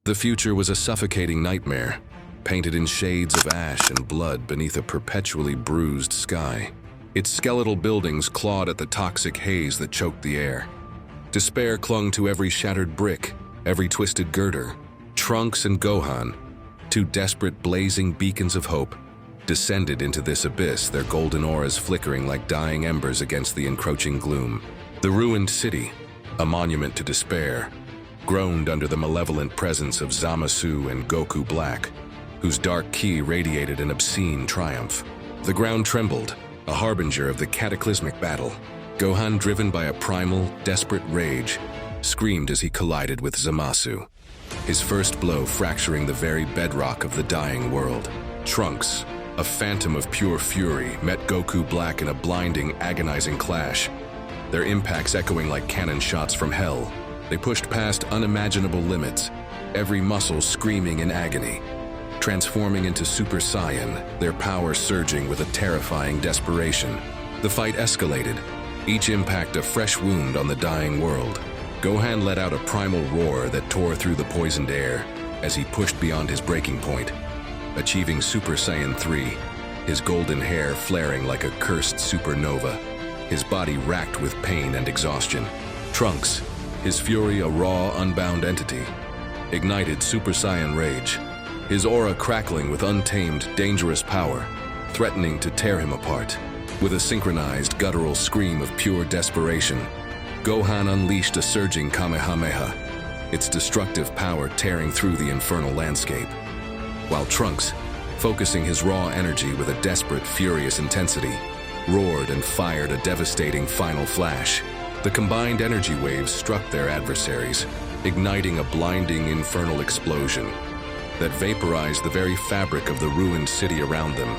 The future was a suffocating nightmare, painted in shades of ash and blood beneath a perpetually bruised sky. Its skeletal buildings clawed at the toxic haze that choked the air. Despair clung to every shattered brick, every twisted girder. Trunks and Gohan, two desperate blazing beacons of hope, descended into this abyss, their golden auras flickering like dying embers against the encroaching gloom. The ruined city, a monument to despair, groaned under the malevolent presence of Zamasu and Goku Black, whose dark ki radiated an obscene triumph. The ground trembled, a harbinger of the cataclysmic battle. Gohan, driven by a primal, desperate rage, screamed as he collided with Zamasu, his first blow fracturing the very bedrock of the dying world. Trunks, a phantom of pure fury, met Goku Black in a blinding, agonizing clash, their impacts echoing like cannon shots from hell. They pushed past unimaginable limits, every muscle screaming in agony. Transforming into Super Saiyan, their power surging with a terrifying desperation. The fight escalated, each impact a fresh wound on the dying world. Gohan let out a primal roar that tore through the poisoned air as he pushed beyond his breaking point, achieving Super Saiyan 3, his golden hair flaring like a cursed supernova, his body racked with pain and exhaustion. Trunks, his fury a raw, unbound entity, ignited Super Saiyan rage, his aura crackling with untamed, dangerous power, threatening to tear him apart. With a synchronized, guttural scream of pure desperation, Gohan unleashed a surging Kamehameha, its destructive power tearing through the infernal landscape. While Trunks, focusing his raw energy with a desperate, furious intensity, roared and fired a devastating final flash. The combined energy waves struck their adversaries, igniting a blinding, infernal explosion that vaporized the very fabric of the ruined city around them.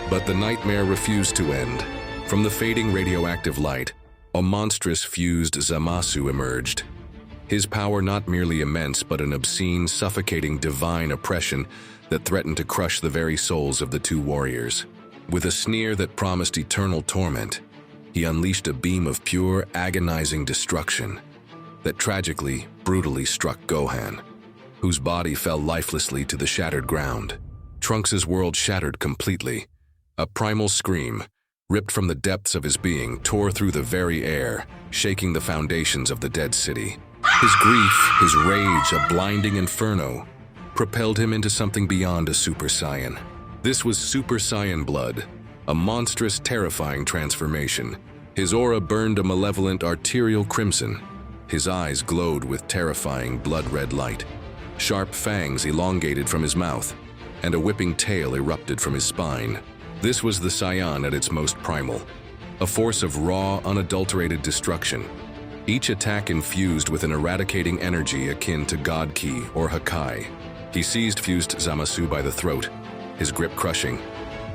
But the nightmare refused to end. From the fading radioactive light, a monstrous fused Zamasu emerged. His power not merely immense, but an obscene, suffocating, divine oppression that threatened to crush the very souls of the two warriors. With a sneer that promised eternal torment, he unleashed a beam of pure, agonizing destruction that tragically, brutally struck Gohan, whose body fell lifelessly to the shattered ground. Trunks' world shattered completely. A primal scream, ripped from the depths of his being, tore through the very air, shaking the foundations of the dead city. His grief, his rage, a blinding inferno, propelled him into something beyond a Super Saiyan. This was Super Saiyan blood, a monstrous, terrifying transformation. His aura burned a malevolent arterial crimson. His eyes glowed with terrifying blood-red light. Sharp fangs elongated from his mouth, and a whipping tail erupted from his spine. This was the Saiyan at its most primal, a force of raw, unadulterated destruction, each attack infused with an eradicating energy akin to God Ki or Hakai. He seized fused Zamasu by the throat, his grip crushing,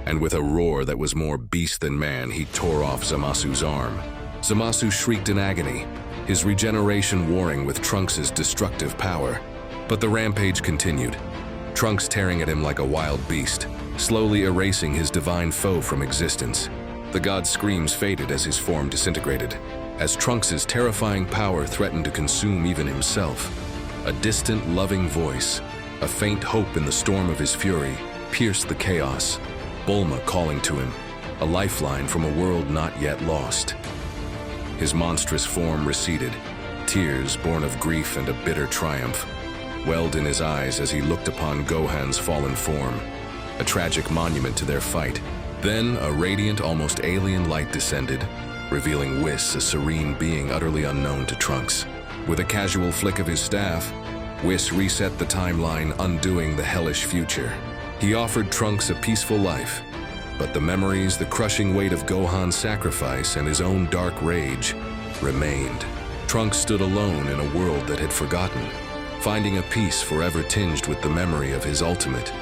and with a roar that was more beast than man, he tore off Zamasu's arm. Zamasu shrieked in agony, his regeneration warring with Trunks' destructive power. But the rampage continued, Trunks tearing at him like a wild beast, slowly erasing his divine foe from existence. The god's screams faded as his form disintegrated, as Trunks' terrifying power threatened to consume even himself. A distant, loving voice, a faint hope in the storm of his fury, pierced the chaos, Bulma calling to him, a lifeline from a world not yet lost. His monstrous form receded, tears born of grief and a bitter triumph welled in his eyes as he looked upon Gohan's fallen form, a tragic monument to their fight. Then a radiant, almost alien light descended, revealing Whis, a serene being utterly unknown to Trunks. With a casual flick of his staff, Whis reset the timeline, undoing the hellish future. He offered Trunks a peaceful life, but the memories, the crushing weight of Gohan's sacrifice and his own dark rage remained. Trunks stood alone in a world that had forgotten, finding a peace forever tinged with the memory of his ultimate,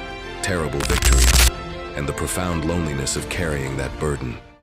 terrible victory, and the profound loneliness of carrying that burden.